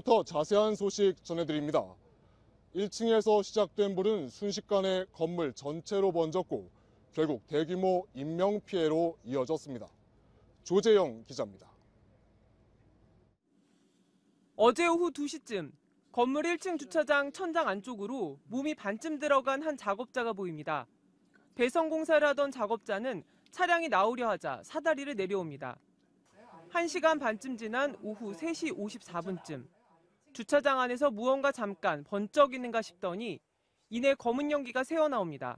지금부터 자세한 소식 전해드립니다. 1층에서 시작된 불은 순식간에 건물 전체로 번졌고 결국 대규모 인명피해로 이어졌습니다. 조재영 기자입니다. 어제 오후 2시쯤 건물 1층 주차장 천장 안쪽으로 몸이 반쯤 들어간 한 작업자가 보입니다. 배선 공사를 하던 작업자는 차량이 나오려 하자 사다리를 내려옵니다. 1시간 반쯤 지난 오후 3시 54분쯤 주차장 안에서 무언가 잠깐 번쩍이는가 싶더니 이내 검은 연기가 새어나옵니다.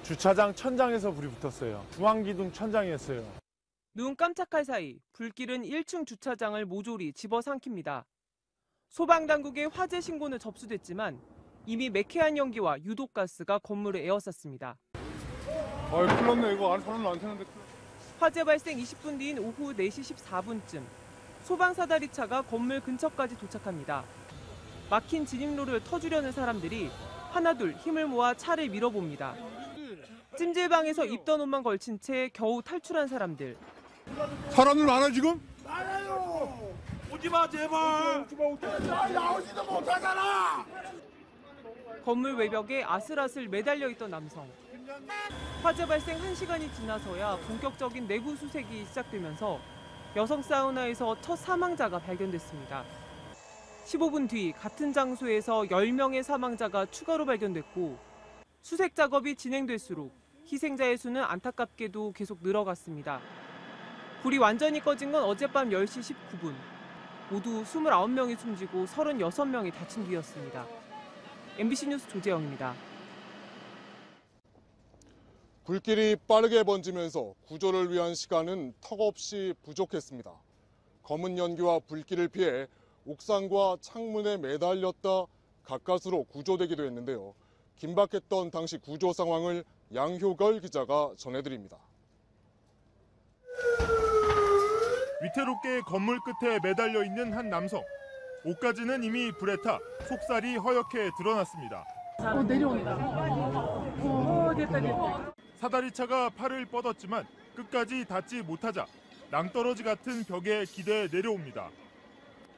주차장 천장에서 불이 붙었어요. 중앙기둥 천장이었어요. 눈 깜짝할 사이 불길은 1층 주차장을 모조리 집어삼킵니다. 소방당국의 화재 신고는 접수됐지만 이미 매캐한 연기와 유독가스가 건물을 에워쌌습니다. 큰일 났네. 이거 안에 사람은 안 타는데. 화재 발생 20분 뒤인 오후 4시 14분쯤 소방사다리차가 건물 근처까지 도착합니다. 막힌 진입로를 터주려는 사람들이 하나둘 힘을 모아 차를 밀어봅니다. 찜질방에서 입던 옷만 걸친 채 겨우 탈출한 사람들. 사람들 많아 지금? 많아요. 오지마 제발. 나오지도 못하잖아. 건물 외벽에 아슬아슬 매달려 있던 남성. 화재 발생 1시간이 지나서야 본격적인 내부 수색이 시작되면서 여성 사우나에서 첫 사망자가 발견됐습니다. 15분 뒤 같은 장소에서 10명의 사망자가 추가로 발견됐고 수색 작업이 진행될수록 희생자의 수는 안타깝게도 계속 늘어갔습니다. 불이 완전히 꺼진 건 어젯밤 10시 19분. 모두 29명이 숨지고 36명이 다친 뒤였습니다. MBC 뉴스 조재영입니다. 불길이 빠르게 번지면서 구조를 위한 시간은 턱없이 부족했습니다. 검은 연기와 불길을 피해 옥상과 창문에 매달렸다 가까스로 구조되기도 했는데요. 긴박했던 당시 구조 상황을 양효걸 기자가 전해드립니다. 위태롭게 건물 끝에 매달려 있는 한 남성. 옷까지는 이미 불에 타 속살이 허옇게 드러났습니다. 내려온다. 됐다. 사다리차가 팔을 뻗었지만 끝까지 닿지 못하자 낭떠러지 같은 벽에 기대 내려옵니다.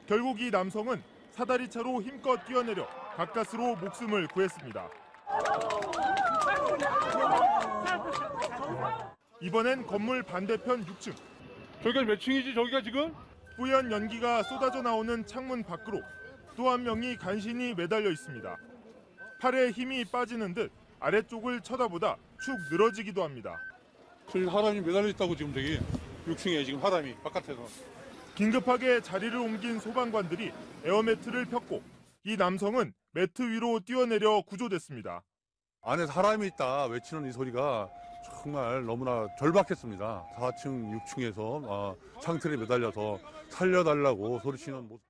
결국 이 남성은 사다리차로 힘껏 뛰어내려 가까스로 목숨을 구했습니다. 이번엔 건물 반대편 6층. 저기가 몇 층이지 저기가 지금? 뿌연 연기가 쏟아져 나오는 창문 밖으로 또 한 명이 간신히 매달려 있습니다. 팔에 힘이 빠지는 듯 아래쪽을 쳐다보다 축 늘어지기도 합니다. 저기 사람이 매달려 있다고 지금 저기 6층에 지금 사람이 바깥에서. 긴급하게 자리를 옮긴 소방관들이 에어매트를 폈고 이 남성은 매트 위로 뛰어내려 구조됐습니다. 안에 사람이 있다 외치는 이 소리가 정말 너무나 절박했습니다. 4층, 6층에서 창틀에 매달려서 살려달라고 소리치는 모습.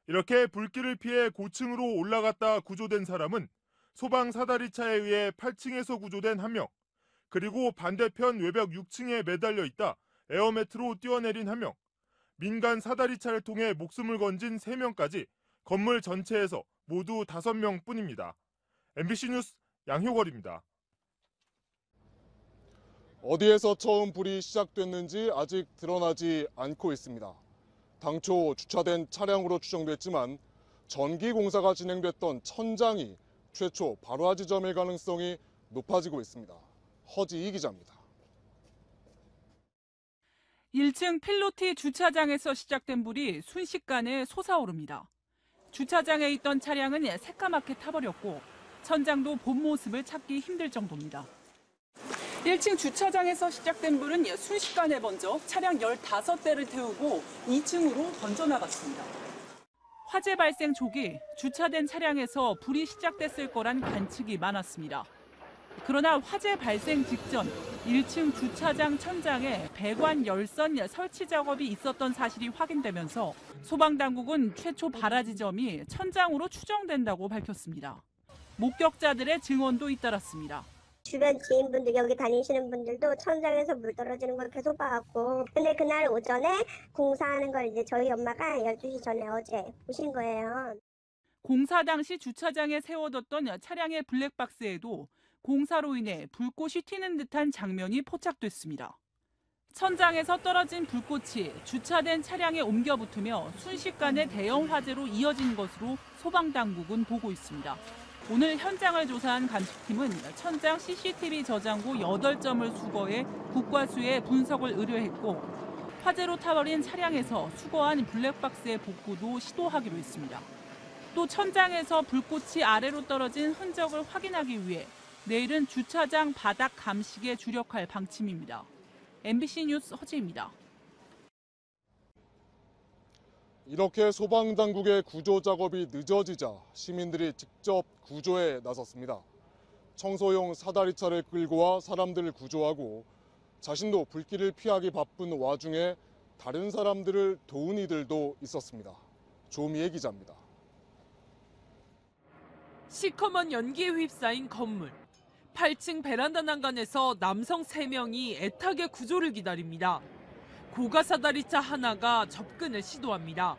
이렇게 불길을 피해 고층으로 올라갔다 구조된 사람은 소방 사다리차에 의해 8층에서 구조된 1명, 그리고 반대편 외벽 6층에 매달려 있다 에어매트로 뛰어내린 1명, 민간 사다리차를 통해 목숨을 건진 3명까지 건물 전체에서 모두 5명뿐입니다. MBC 뉴스 양효걸입니다. 어디에서 처음 불이 시작됐는지 아직 드러나지 않고 있습니다. 당초 주차된 차량으로 추정됐지만 전기 공사가 진행됐던 천장이 최초 발화 지점일 가능성이 높아지고 있습니다. 허지희 기자입니다. 1층 필로티 주차장에서 시작된 불이 순식간에 솟아오릅니다. 주차장에 있던 차량은 새까맣게 타버렸고 천장도 본 모습을 찾기 힘들 정도입니다. 1층 주차장에서 시작된 불은 순식간에 번져 차량 15대를 태우고 2층으로 번져나갔습니다. 화재 발생 초기 주차된 차량에서 불이 시작됐을 거란 관측이 많았습니다. 그러나 화재 발생 직전 1층 주차장 천장에 배관 열선 설치 작업이 있었던 사실이 확인되면서 소방당국은 최초 발화 지점이 천장으로 추정된다고 밝혔습니다. 목격자들의 증언도 잇따랐습니다. 주변 지인분들 여기 다니시는 분들도 천장에서 물 떨어지는 걸 계속 봐왔고, 근데 그날 오전에 공사하는 걸 이제 저희 엄마가 12시 전에 어제 보신 거예요. 공사 당시 주차장에 세워뒀던 차량의 블랙박스에도 공사로 인해 불꽃이 튀는 듯한 장면이 포착됐습니다. 천장에서 떨어진 불꽃이 주차된 차량에 옮겨 붙으며 순식간에 대형 화재로 이어진 것으로 소방당국은 보고 있습니다. 오늘 현장을 조사한 감식팀은 천장 CCTV 저장고 8점을 수거해 국과수에 분석을 의뢰했고 화재로 타버린 차량에서 수거한 블랙박스의 복구도 시도하기로 했습니다. 또 천장에서 불꽃이 아래로 떨어진 흔적을 확인하기 위해 내일은 주차장 바닥 감식에 주력할 방침입니다. MBC 뉴스 허지입니다. 이렇게 소방당국의 구조 작업이 늦어지자 시민들이 직접 구조에 나섰습니다. 청소용 사다리차를 끌고 와 사람들을 구조하고 자신도 불길을 피하기 바쁜 와중에 다른 사람들을 도운 이들도 있었습니다. 조미애 기자입니다. 시커먼 연기에 휩싸인 건물. 8층 베란다 난간에서 남성 3명이 애타게 구조를 기다립니다. 고가 사다리차 하나가 접근을 시도합니다.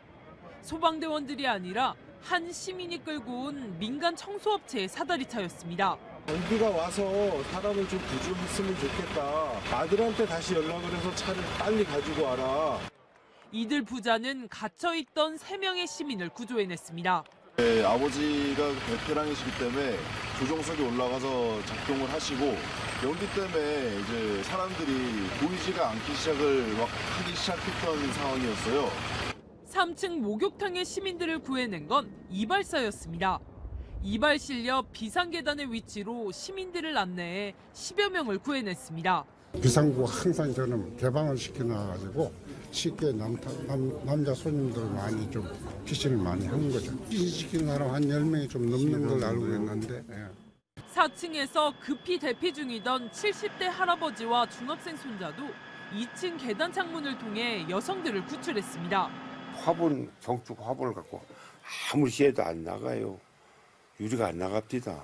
소방대원들이 아니라 한 시민이 끌고 온 민간 청소업체의 사다리차였습니다. 경비가 와서 사람을 좀 구조했으면 좋겠다. 아들한테 다시 연락을 해서 차를 빨리 가지고 와라. 이들 부자는 갇혀있던 3명의 시민을 구조해냈습니다. 네, 아버지가 베테랑이시기 때문에 조종석에 올라가서 작동을 하시고 연기 때문에 이제 사람들이 보이지가 않기 하기 시작했던 상황이었어요. 3층 목욕탕의 시민들을 구해낸 건 이발사였습니다. 이발 실려 비상계단의 위치로 시민들을 안내해 10여 명을 구해냈습니다. 비상구 항상 저는 개방을 시켜놔가지고 쉽게 남자 손님들 많이 좀 피신을 많이 하는 거죠. 피신시키는 사람 한 10명이 좀 넘는 걸 알고 있는데. 4층에서 급히 대피 중이던 70대 할아버지와 중학생 손자도 2층 계단 창문을 통해 여성들을 구출했습니다. 화분, 경축 화분을 갖고 아무리 쐬도 안 나가요. 유리가 안 나갑니다.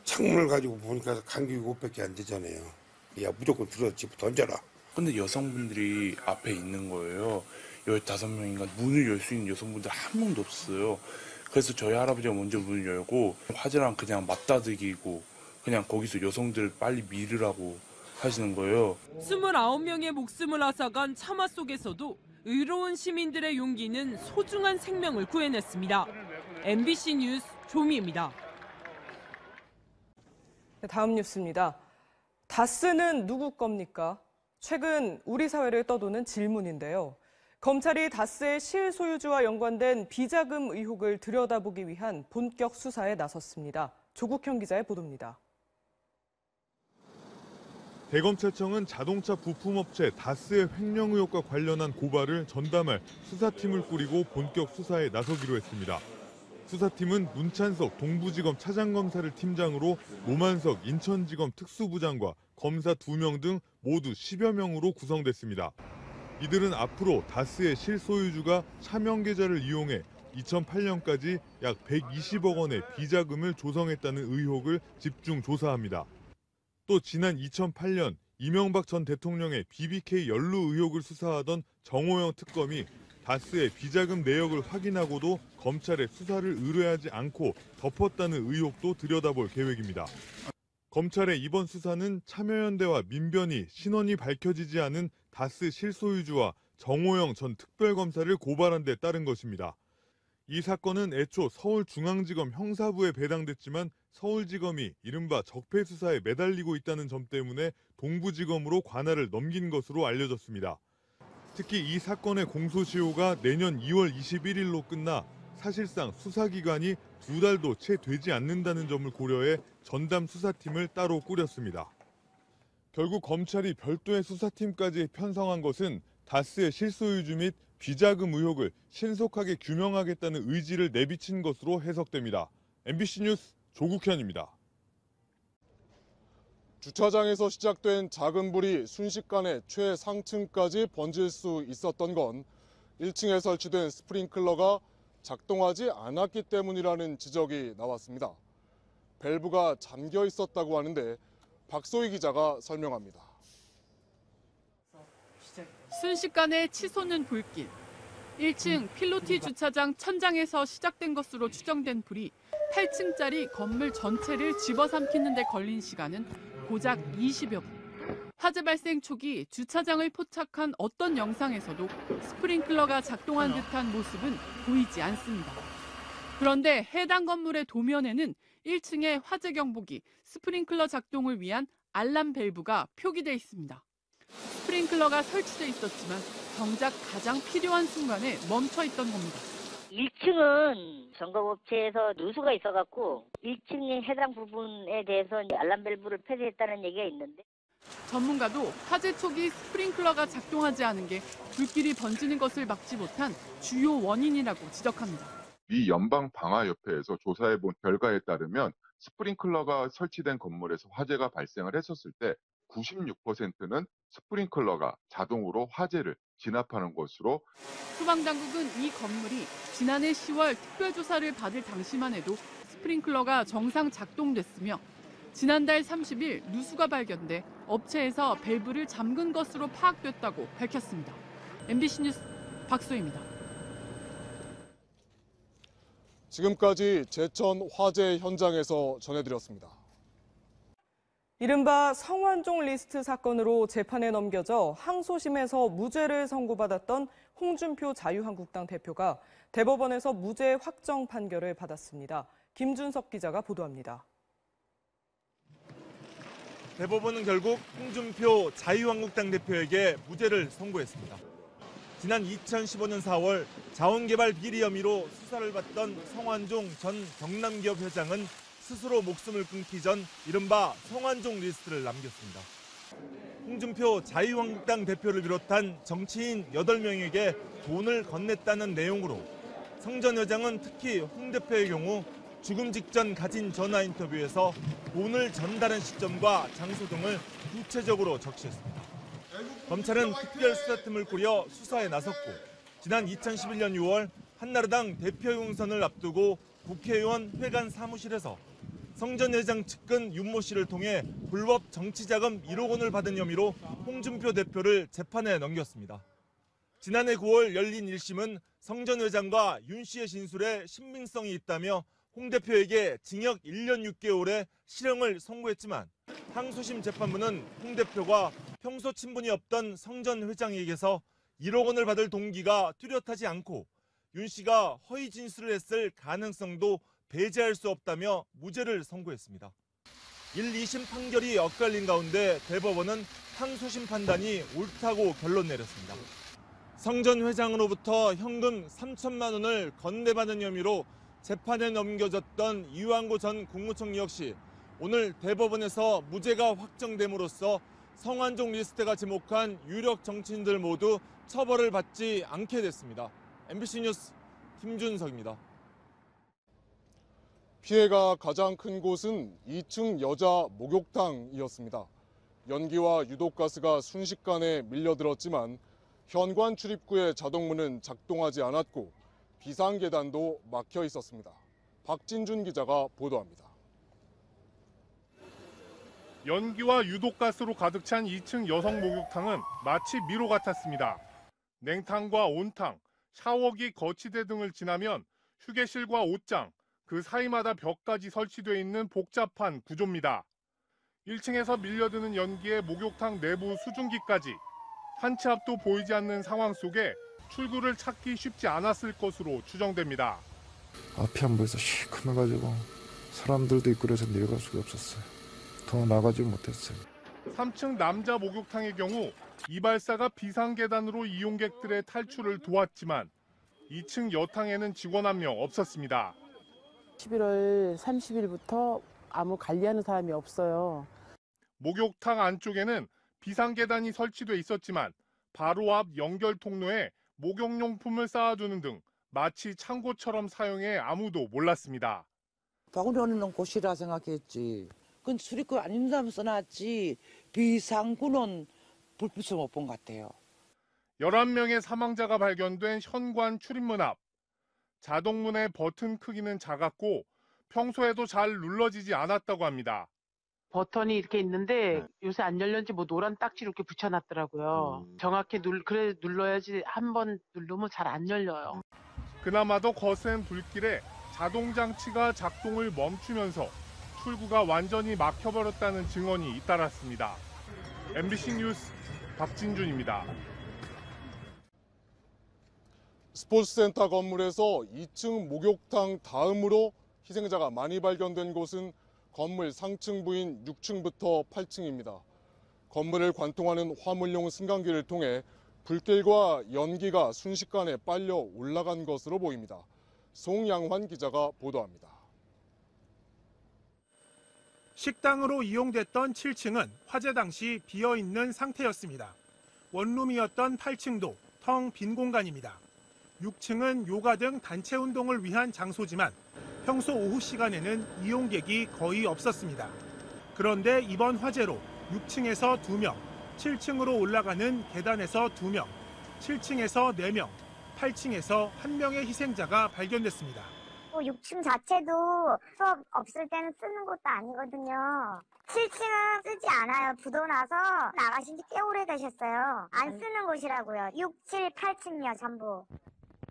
창문을 가지고 보니까 간격이 500개 안 되잖아요. 야, 무조건 들어 집 던져라. 근데 여성분들이 앞에 있는 거예요. 15명인가 문을 열 수 있는 여성분들 한 명도 없어요. 그래서 저희 할아버지가 먼저 문을 열고 화재랑 그냥 맞다득이고 그냥 거기서 여성들을 빨리 밀으라고 하시는 거예요. 29명의 목숨을 앗아간 참화 속에서도 의로운 시민들의 용기는 소중한 생명을 구해냈습니다. MBC 뉴스 조미입니다. 다음 뉴스입니다. 다스는 누구 겁니까? 최근 우리 사회를 떠도는 질문인데요. 검찰이 다스의 실소유주와 연관된 비자금 의혹을 들여다보기 위한 본격 수사에 나섰습니다. 조국현 기자의 보도입니다. 대검찰청은 자동차 부품업체 다스의 횡령 의혹과 관련한 고발을 전담할 수사팀을 꾸리고 본격 수사에 나서기로 했습니다. 수사팀은 문찬석 동부지검 차장검사를 팀장으로 노만석 인천지검 특수부장과 검사 2명 등 모두 10여 명으로 구성됐습니다. 이들은 앞으로 다스의 실소유주가 차명계좌를 이용해 2008년까지 약 120억 원의 비자금을 조성했다는 의혹을 집중 조사합니다. 또 지난 2008년 이명박 전 대통령의 BBK 연루 의혹을 수사하던 정호영 특검이 다스의 비자금 내역을 확인하고도 검찰에 수사를 의뢰하지 않고 덮었다는 의혹도 들여다볼 계획입니다. 검찰의 이번 수사는 참여연대와 민변이 신원이 밝혀지지 않은 다스 실소유주와 정호영 전 특별검사를 고발한 데 따른 것입니다. 이 사건은 애초 서울중앙지검 형사부에 배당됐지만 서울지검이 이른바 적폐수사에 매달리고 있다는 점 때문에 동부지검으로 관할을 넘긴 것으로 알려졌습니다. 특히 이 사건의 공소시효가 내년 2월 21일로 끝나 사실상 수사기간이 2달도 채 되지 않는다는 점을 고려해 전담 수사팀을 따로 꾸렸습니다. 결국 검찰이 별도의 수사팀까지 편성한 것은 다스의 실소유주 및 비자금 의혹을 신속하게 규명하겠다는 의지를 내비친 것으로 해석됩니다. MBC 뉴스 조국현입니다. 주차장에서 시작된 작은 불이 순식간에 최상층까지 번질 수 있었던 건 1층에 설치된 스프링클러가 작동하지 않았기 때문이라는 지적이 나왔습니다. 밸브가 잠겨 있었다고 하는데 박소희 기자가 설명합니다. 순식간에 치솟는 불길. 1층 필로티 주차장 천장에서 시작된 것으로 추정된 불이 8층짜리 건물 전체를 집어삼키는 데 걸린 시간은 고작 20여 분. 화재 발생 초기 주차장을 포착한 어떤 영상에서도 스프링클러가 작동한 듯한 모습은 보이지 않습니다. 그런데 해당 건물의 도면에는 1층에 화재 경보기, 스프링클러 작동을 위한 알람 밸브가 표기돼 있습니다. 스프링클러가 설치돼 있었지만 정작 가장 필요한 순간에 멈춰 있던 겁니다. 1층은 점검업체에서 누수가 있어갖고 1층의 해당 부분에 대해서 알람 밸브를 폐쇄했다는 얘기가 있는데 전문가도 화재 초기 스프링클러가 작동하지 않은 게 불길이 번지는 것을 막지 못한 주요 원인이라고 지적합니다. 미 연방방화협회에서 조사해본 결과에 따르면 스프링클러가 설치된 건물에서 화재가 발생을 했었을 때 96%는 스프링클러가 자동으로 화재를 진압하는 것으로. 소방당국은 이 건물이 지난해 10월 특별조사를 받을 당시만 해도 스프링클러가 정상 작동됐으며 지난달 30일 누수가 발견돼 업체에서 밸브를 잠근 것으로 파악됐다고 밝혔습니다. MBC 뉴스 박소희입니다. 지금까지 제천 화재 현장에서 전해드렸습니다. 이른바 성완종 리스트 사건으로 재판에 넘겨져 항소심에서 무죄를 선고받았던 홍준표 자유한국당 대표가 대법원에서 무죄 확정 판결을 받았습니다. 김준석 기자가 보도합니다. 대법원은 결국 홍준표 자유한국당 대표에게 무죄를 선고했습니다. 지난 2015년 4월 자원개발 비리 혐의로 수사를 받던 성완종 전 경남기업 회장은 스스로 목숨을 끊기 전 이른바 성완종 리스트를 남겼습니다. 홍준표 자유한국당 대표를 비롯한 정치인 8명에게 돈을 건넸다는 내용으로 성 전 회장은 특히 홍 대표의 경우 죽음 직전 가진 전화 인터뷰에서 돈을 전달한 시점과 장소 등을 구체적으로 적시했습니다. 검찰은 특별수사팀을 꾸려 수사에 나섰고 지난 2011년 6월 한나라당 대표용선을 앞두고 국회의원 회관 사무실에서 성 전 회장 측근 윤모 씨를 통해 불법 정치자금 1억 원을 받은 혐의로 홍준표 대표를 재판에 넘겼습니다. 지난해 9월 열린 1심은 성 전 회장과 윤 씨의 진술에 신빙성이 있다며 홍 대표에게 징역 1년 6개월의 실형을 선고했지만 항소심 재판부는 홍 대표가 평소 친분이 없던 성 전 회장에게서 1억 원을 받을 동기가 뚜렷하지 않고 윤 씨가 허위 진술을 했을 가능성도 배제할 수 없다며 무죄를 선고했습니다. 1, 2심 판결이 엇갈린 가운데 대법원은 항소심 판단이 옳다고 결론 내렸습니다. 성 전 회장으로부터 현금 3천만 원을 건네받은 혐의로 재판에 넘겨졌던 이완구 전 국무총리 역시 오늘 대법원에서 무죄가 확정됨으로써 성완종 리스트가 지목한 유력 정치인들 모두 처벌을 받지 않게 됐습니다. MBC 뉴스 김준석입니다. 피해가 가장 큰 곳은 2층 여자 목욕탕이었습니다. 연기와 유독가스가 순식간에 밀려들었지만 현관 출입구의 자동문은 작동하지 않았고 비상계단도 막혀 있었습니다. 박진준 기자가 보도합니다. 연기와 유독가스로 가득 찬 2층 여성 목욕탕은 마치 미로 같았습니다. 냉탕과 온탕, 샤워기, 거치대 등을 지나면 휴게실과 옷장, 그 사이마다 벽까지 설치되어 있는 복잡한 구조입니다. 1층에서 밀려드는 연기에 목욕탕 내부 수증기까지 한 치 앞도 보이지 않는 상황 속에 출구를 찾기 쉽지 않았을 것으로 추정됩니다. 앞이 안 보여서 시커매가지고 사람들도 있고 그래서 내려갈 수가 없었어요. 더 나가지 못했어요. 3층 남자 목욕탕의 경우 이발사가 비상계단으로 이용객들의 탈출을 도왔지만 2층 여탕에는 직원 한 명 없었습니다. 11월 30일부터 아무 관리하는 사람이 없어요. 목욕탕 안쪽에는 비상계단이 설치돼 있었지만 바로 앞 연결 통로에 목욕용품을 쌓아두는 등 마치 창고처럼 사용해 아무도 몰랐습니다. 바구니는 곳이라 생각했지. 그건 출입구 아닌 사람 써놨지. 비상구는 불빛을 못 본 것 같아요. 11명의 사망자가 발견된 현관 출입문 앞. 자동문의 버튼 크기는 작았고 평소에도 잘 눌러지지 않았다고 합니다. 버튼이 이렇게 있는데 요새 안 열렸는지 뭐 노란 딱지를 이렇게 붙여놨더라고요. 정확히 눌러야지 한 번 누르면 잘 안 열려요. 그나마도 거센 불길에 자동장치가 작동을 멈추면서 출구가 완전히 막혀버렸다는 증언이 잇따랐습니다. MBC 뉴스 박진준입니다. 스포츠센터 건물에서 2층 목욕탕 다음으로 희생자가 많이 발견된 곳은 건물 상층부인 6층부터 8층입니다. 건물을 관통하는 화물용 승강기를 통해 불길과 연기가 순식간에 빨려 올라간 것으로 보입니다. 송양환 기자가 보도합니다. 식당으로 이용됐던 7층은 화재 당시 비어있는 상태였습니다. 원룸이었던 8층도 텅 빈 공간입니다. 6층은 요가 등 단체 운동을 위한 장소지만 평소 오후 시간에는 이용객이 거의 없었습니다. 그런데 이번 화재로 6층에서 2명, 7층으로 올라가는 계단에서 2명, 7층에서 4명, 8층에서 1명의 희생자가 발견됐습니다. 6층 자체도 수업 없을 때는 쓰는 것도 아니거든요. 7층은 쓰지 않아요. 부도나서 나가신 지 꽤 오래되셨어요. 안 쓰는 곳이라고요. 6, 7, 8층이요, 전부.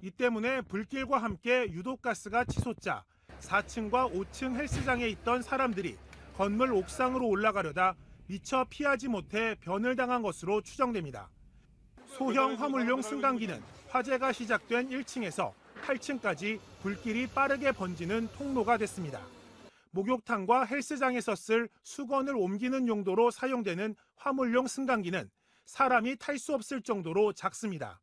이 때문에 불길과 함께 유독가스가 치솟자 4층과 5층 헬스장에 있던 사람들이 건물 옥상으로 올라가려다 미처 피하지 못해 변을 당한 것으로 추정됩니다. 소형 화물용 승강기는 화재가 시작된 1층에서 8층까지 불길이 빠르게 번지는 통로가 됐습니다. 목욕탕과 헬스장에서 쓸 수건을 옮기는 용도로 사용되는 화물용 승강기는 사람이 탈 수 없을 정도로 작습니다.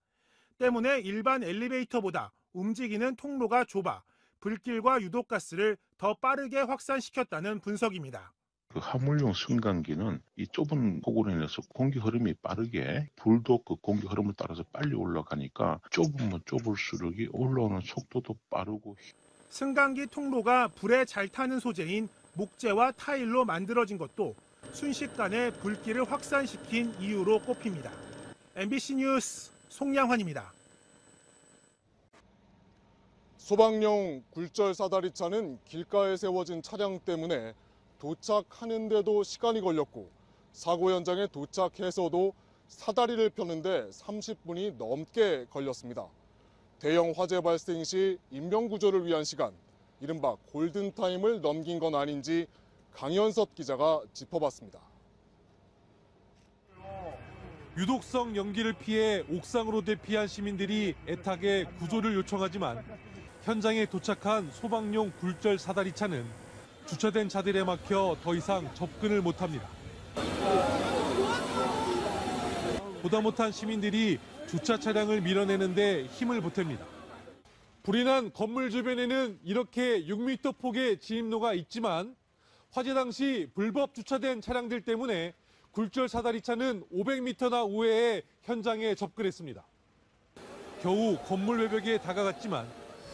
때문에 일반 엘리베이터보다 움직이는 통로가 좁아 불길과 유독가스를 더 빠르게 확산시켰다는 분석입니다. 그 화물용 승강기는 이 좁은 폭으로 인해서 공기 흐름이 빠르게 불도 그 공기 흐름을 따라서 빨리 올라가니까 좁으면 좁을수록 올라오는 속도도 빠르고. 승강기 통로가 불에 잘 타는 소재인 목재와 타일로 만들어진 것도 순식간에 불길을 확산시킨 이유로 꼽힙니다. MBC 뉴스 송양환입니다. 소방용 굴절 사다리차는 길가에 세워진 차량 때문에 도착하는데도 시간이 걸렸고 사고 현장에 도착해서도 사다리를 펴는데 30분이 넘게 걸렸습니다. 대형 화재 발생 시 인명구조를 위한 시간, 이른바 골든타임을 넘긴 건 아닌지 강현섭 기자가 짚어봤습니다. 유독성 연기를 피해 옥상으로 대피한 시민들이 애타게 구조를 요청하지만 현장에 도착한 소방용 굴절 사다리차는 주차된 차들에 막혀 더 이상 접근을 못합니다. 보다 못한 시민들이 주차 차량을 밀어내는데 힘을 보탭니다. 불이 난 건물 주변에는 이렇게 6m 폭의 진입로가 있지만 화재 당시 불법 주차된 차량들 때문에 굴절 사다리차는 500m나 우회해 현장에 접근했습니다. 겨우 건물 외벽에 다가갔지만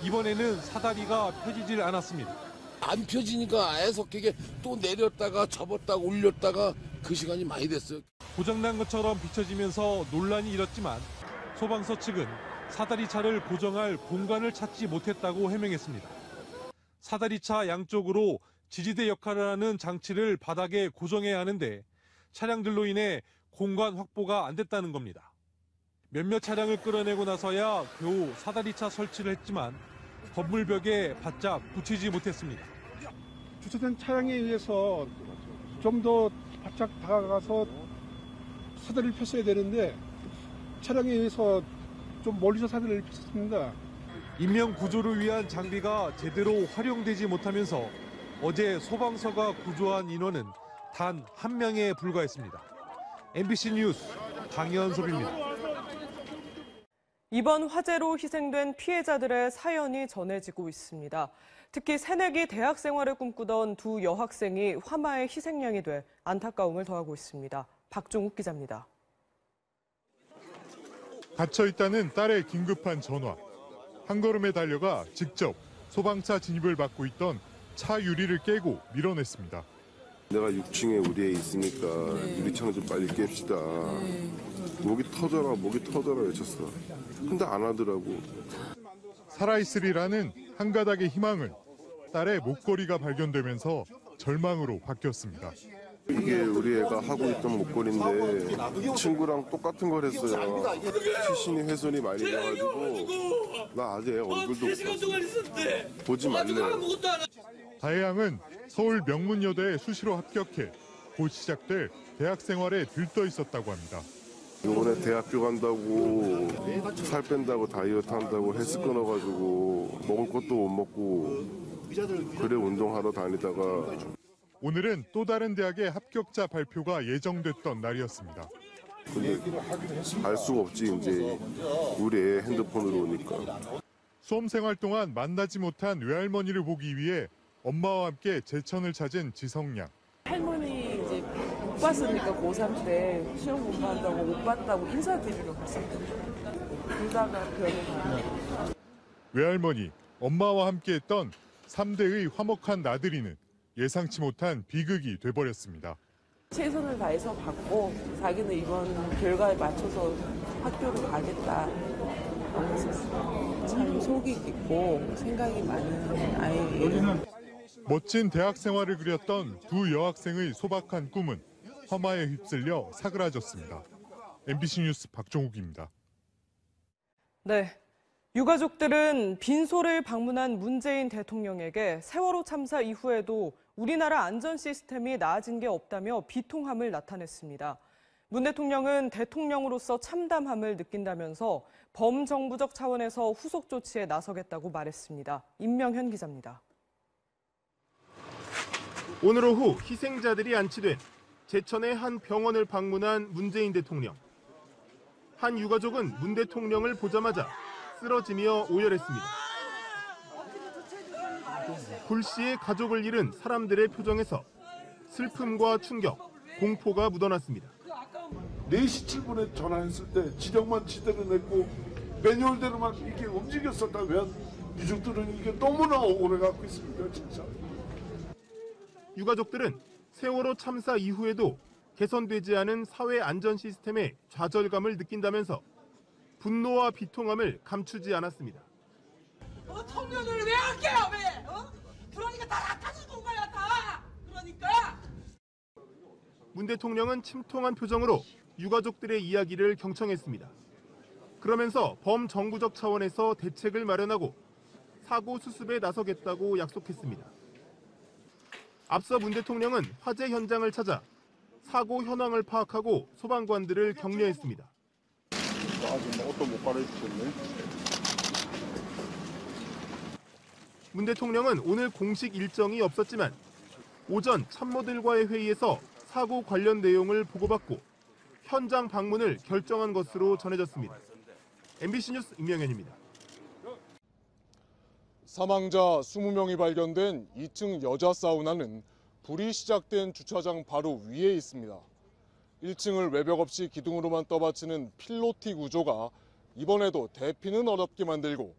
이번에는 사다리가 펴지질 않았습니다. 안 펴지니까 애석하게 또 내렸다가 접었다가 올렸다가 그 시간이 많이 됐어요. 고장난 것처럼 비춰지면서 논란이 일었지만 소방서 측은 사다리차를 고정할 공간을 찾지 못했다고 해명했습니다. 사다리차 양쪽으로 지지대 역할을 하는 장치를 바닥에 고정해야 하는데 차량들로 인해 공간 확보가 안 됐다는 겁니다. 몇몇 차량을 끌어내고 나서야 겨우 사다리차 설치를 했지만 건물 벽에 바짝 붙이지 못했습니다. 주차된 차량에 의해서 좀 더 바짝 다가가서 사다리를 폈어야 되는데 차량에 의해서 좀 멀리서 사다리를 폈습니다. 인명 구조를 위한 장비가 제대로 활용되지 못하면서 어제 소방서가 구조한 인원은 단 1명에 불과했습니다. MBC 뉴스 강현섭입니다. 이번 화재로 희생된 피해자들의 사연이 전해지고 있습니다. 특히 새내기 대학 생활을 꿈꾸던 두 여학생이 화마의 희생양이 돼 안타까움을 더하고 있습니다. 박종욱 기자입니다. 갇혀있다는 딸의 긴급한 전화. 한 걸음에 달려가 직접 소방차 진입을 막고 있던 차 유리를 깨고 밀어냈습니다. 내가 6층에 우리 애 있으니까 유리창을 좀 빨리 깹시다. 목이 터져라 외쳤어. 근데 안 하더라고. 살아있으리라는 한 가닥의 희망을 딸의 목걸이가 발견되면서 절망으로 바뀌었습니다. 이게 우리 애가 하고 있던 목걸이인데 친구랑 똑같은 걸 했어요. 시신이 훼손이 많이 돼가지고 나 아직 애 얼굴도 못 봤어. 보지 말래. 다혜양은 서울 명문여대에 수시로 합격해 곧 시작될 대학 생활에 들떠 있었다고 합니다. 이번에 대학교 간다고 살 뺀다고 다이어트 한다고 헬스 끊어가지고 먹을 것도 못 먹고 그래 운동하러 다니다가 오늘은 또 다른 대학의 합격자 발표가 예정됐던 날이었습니다. 근데 알 수가 없지 이제 우리 애 핸드폰으로 오니까. 수험 생활 동안 만나지 못한 외할머니를 보기 위해 엄마와 함께 제천을 찾은 지성양. 할머니 이제 못 봤으니까 고3 때 시험 공부한다고 못 봤다고 인사드리러 갔었거든요. 그러다가 병에 가요. 외할머니, 엄마와 함께했던 3대의 화목한 나들이는 예상치 못한 비극이 돼버렸습니다. 최선을 다해서 받고 자기는 이번 결과에 맞춰서 학교를 가겠다. 참 속이 깊고 생각이 많은 아이예요. 멋진 대학 생활을 그렸던 두 여학생의 소박한 꿈은 험화에 휩쓸려 사그라졌습니다. MBC 뉴스 박종욱입니다. 네. 유가족들은 빈소를 방문한 문재인 대통령에게 세월호 참사 이후에도 우리나라 안전 시스템이 나아진 게 없다며 비통함을 나타냈습니다. 문 대통령은 대통령으로서 참담함을 느낀다면서 범정부적 차원에서 후속 조치에 나서겠다고 말했습니다. 임명현 기자입니다. 오늘 오후 희생자들이 안치된 제천의 한 병원을 방문한 문재인 대통령. 한 유가족은 문 대통령을 보자마자 쓰러지며 오열했습니다. 불시에 가족을 잃은 사람들의 표정에서 슬픔과 충격, 공포가 묻어났습니다. 4시 7분에 전화했을 때 지령만 지대로 냈고 매뉴얼대로만 이게 움직였었다면 유족들은 이게 너무나 억울해 갖고 있습니다. 진짜. 유가족들은 세월호 참사 이후에도 개선되지 않은 사회 안전 시스템의 좌절감을 느낀다면서 분노와 비통함을 감추지 않았습니다. 통면을 왜 할게요? 왜? 그러니까 다 나타주는 거야 다. 그러니까. 문 대통령은 침통한 표정으로 유가족들의 이야기를 경청했습니다. 그러면서 범정부적 차원에서 대책을 마련하고 사고 수습에 나서겠다고 약속했습니다. 앞서 문 대통령은 화재 현장을 찾아 사고 현황을 파악하고 소방관들을 격려했습니다. 아직 옷도 못 갈아입으셨네. 문 대통령은 오늘 공식 일정이 없었지만 오전 참모들과의 회의에서 사고 관련 내용을 보고받고 현장 방문을 결정한 것으로 전해졌습니다. MBC 뉴스 임명현입니다. 사망자 20명이 발견된 2층 여자 사우나는 불이 시작된 주차장 바로 위에 있습니다. 1층을 외벽 없이 기둥으로만 떠받치는 필로티 구조가 이번에도 대피는 어렵게 만들고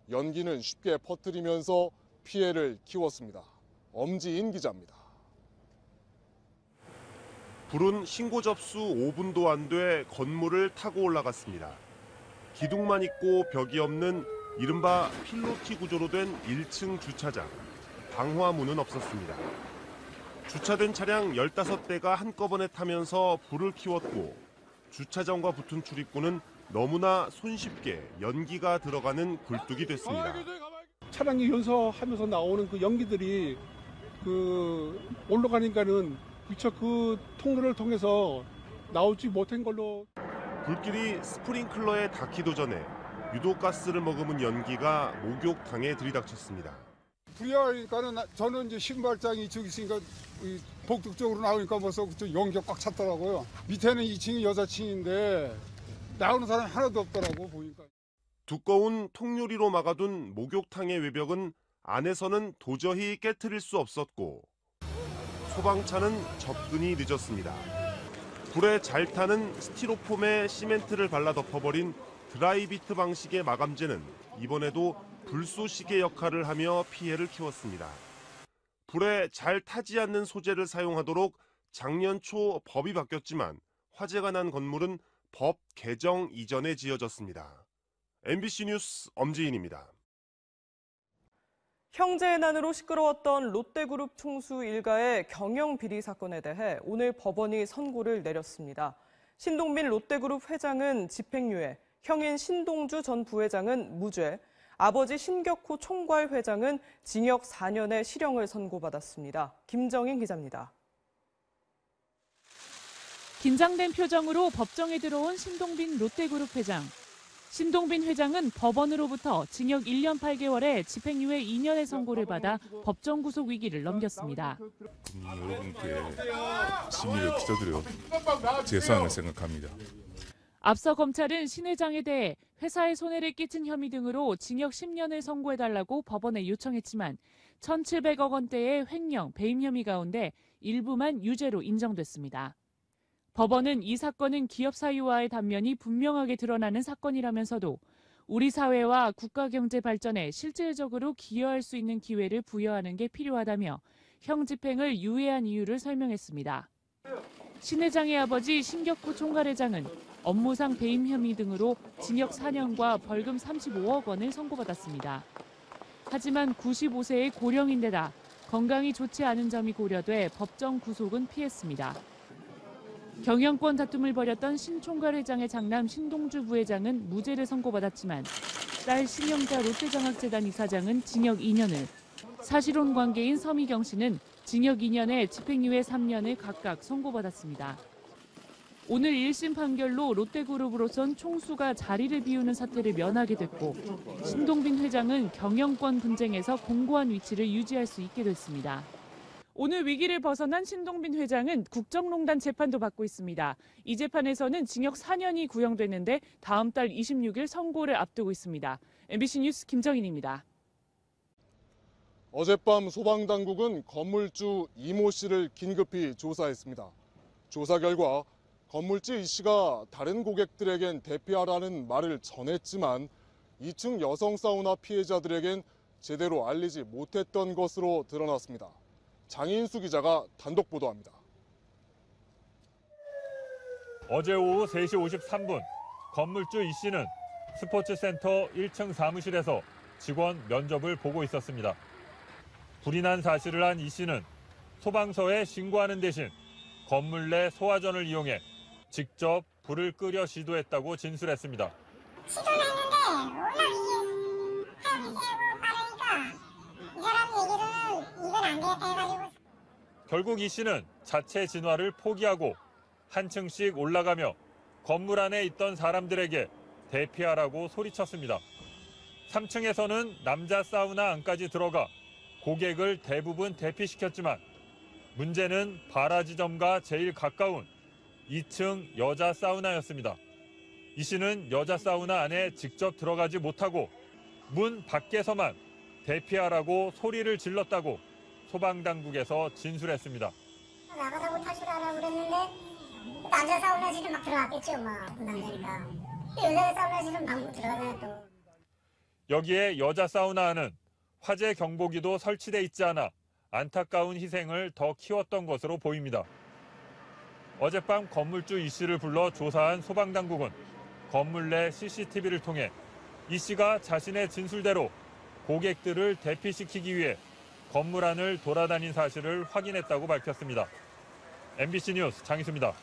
연기는 쉽게 퍼뜨리면서 피해를 키웠습니다. 엄지인 기자입니다. 불은 신고 접수 5분도 안 돼 건물을 타고 올라갔습니다. 기둥만 있고 벽이 없는 이른바 필로티 구조로 된 1층 주차장. 방화문은 없었습니다. 주차된 차량 15대가 한꺼번에 타면서 불을 키웠고 주차장과 붙은 출입구는 너무나 손쉽게 연기가 들어가는 굴뚝이 됐습니다. 차량이 연소하면서 나오는 그 연기들이 올라가니까는 미처 그 통로를 통해서 나오지 못한 걸로. 불길이 스프링클러에 닿기도 전에 유독가스를 머금은 연기가 목욕탕에 들이닥쳤습니다. 불이하니까는 저는 이제 신발장이 저기 있으니까 복도 쪽으로 나오니까 벌써 연기가 꽉 찼더라고요. 밑에는 2층이 여자층인데 나오는 사람이 하나도 없더라고 보니까. 두꺼운 통유리로 막아둔 목욕탕의 외벽은 안에서는 도저히 깨트릴 수 없었고 소방차는 접근이 늦었습니다. 불에 잘 타는 스티로폼에 시멘트를 발라 덮어버린 드라이비트 방식의 마감재는 이번에도 불쏘시개 역할을 하며 피해를 키웠습니다. 불에 잘 타지 않는 소재를 사용하도록 작년 초 법이 바뀌었지만 화재가 난 건물은 법 개정 이전에 지어졌습니다. MBC 뉴스 엄지인입니다. 형제의 난으로 시끄러웠던 롯데그룹 총수 일가의 경영 비리 사건에 대해 오늘 법원이 선고를 내렸습니다. 신동빈 롯데그룹 회장은 집행유예, 형인 신동주 전 부회장은 무죄, 아버지 신격호 총괄 회장은 징역 4년의 실형을 선고받았습니다. 김정인 기자입니다. 긴장된 표정으로 법정에 들어온 신동빈 롯데그룹 회장. 신동빈 회장은 법원으로부터 징역 1년 8개월에 집행유예 2년의 선고를 받아 법정 구속 위기를 넘겼습니다. 여러분께 심의를 기도드려 죄송함을 생각합니다. 앞서 검찰은 신 회장에 대해 회사에 손해를 끼친 혐의 등으로 징역 10년을 선고해달라고 법원에 요청했지만 1,700억 원대의 횡령, 배임 혐의 가운데 일부만 유죄로 인정됐습니다. 법원은 이 사건은 기업 사유와의 단면이 분명하게 드러나는 사건이라면서도 우리 사회와 국가 경제 발전에 실질적으로 기여할 수 있는 기회를 부여하는 게 필요하다며 형 집행을 유예한 이유를 설명했습니다. 신 회장의 아버지 신격구 총괄회장은 업무상 배임 혐의 등으로 징역 4년과 벌금 35억 원을 선고받았습니다. 하지만 95세의 고령인데다 건강이 좋지 않은 점이 고려돼 법정 구속은 피했습니다. 경영권 다툼을 벌였던 신 총괄회장의 장남 신동주 부회장은 무죄를 선고받았지만 딸 신영자 롯데장학재단 이사장은 징역 2년을, 사실혼 관계인 서미경 씨는 징역 2년에 집행유예 3년을 각각 선고받았습니다. 오늘 1심 판결로 롯데그룹으로선 총수가 자리를 비우는 사태를 면하게 됐고 신동빈 회장은 경영권 분쟁에서 공고한 위치를 유지할 수 있게 됐습니다. 오늘 위기를 벗어난 신동빈 회장은 국정농단 재판도 받고 있습니다. 이 재판에서는 징역 4년이 구형됐는데 다음 달 26일 선고를 앞두고 있습니다. MBC 뉴스 김정인입니다. 어젯밤 소방당국은 건물주 이모 씨를 긴급히 조사했습니다. 조사 결과 건물주 이 씨가 다른 고객들에겐 대피하라는 말을 전했지만 2층 여성 사우나 피해자들에겐 제대로 알리지 못했던 것으로 드러났습니다. 장인수 기자가 단독 보도합니다. 어제 오후 3시 53분 건물주 이 씨는 스포츠센터 1층 사무실에서 직원 면접을 보고 있었습니다. 불이 난 사실을 안 이 씨는 소방서에 신고하는 대신 건물 내 소화전을 이용해 직접 불을 끄려 시도했다고 진술했습니다. 시도는 했는데 워낙 사람이 세고 빠르니까 이 사람 얘기로는 이건 안 되겠다 해가지고. 결국 이 씨는 자체 진화를 포기하고 한 층씩 올라가며 건물 안에 있던 사람들에게 대피하라고 소리쳤습니다. 3층에서는 남자 사우나 안까지 들어가 고객을 대부분 대피시켰지만 문제는 바라 지점과 제일 가까운 2층 여자 사우나였습니다. 이 씨는 여자 사우나 안에 직접 들어가지 못하고 문 밖에서만 대피하라고 소리를 질렀다고 소방당국에서 진술했습니다. 나가서 뭐 탈출하라고 그랬는데 남자 사우나실은 막 들어갔겠죠. 막 남자니까. 여자 사우나실은 방금 들어가잖아요 또. 여기에 여자 사우나 안은 화재 경보기도 설치돼 있지 않아 안타까운 희생을 더 키웠던 것으로 보입니다. 어젯밤 건물주 이 씨를 불러 조사한 소방당국은 건물 내 CCTV를 통해 이 씨가 자신의 진술대로 고객들을 대피시키기 위해 건물 안을 돌아다닌 사실을 확인했다고 밝혔습니다. MBC 뉴스 장희수입니다.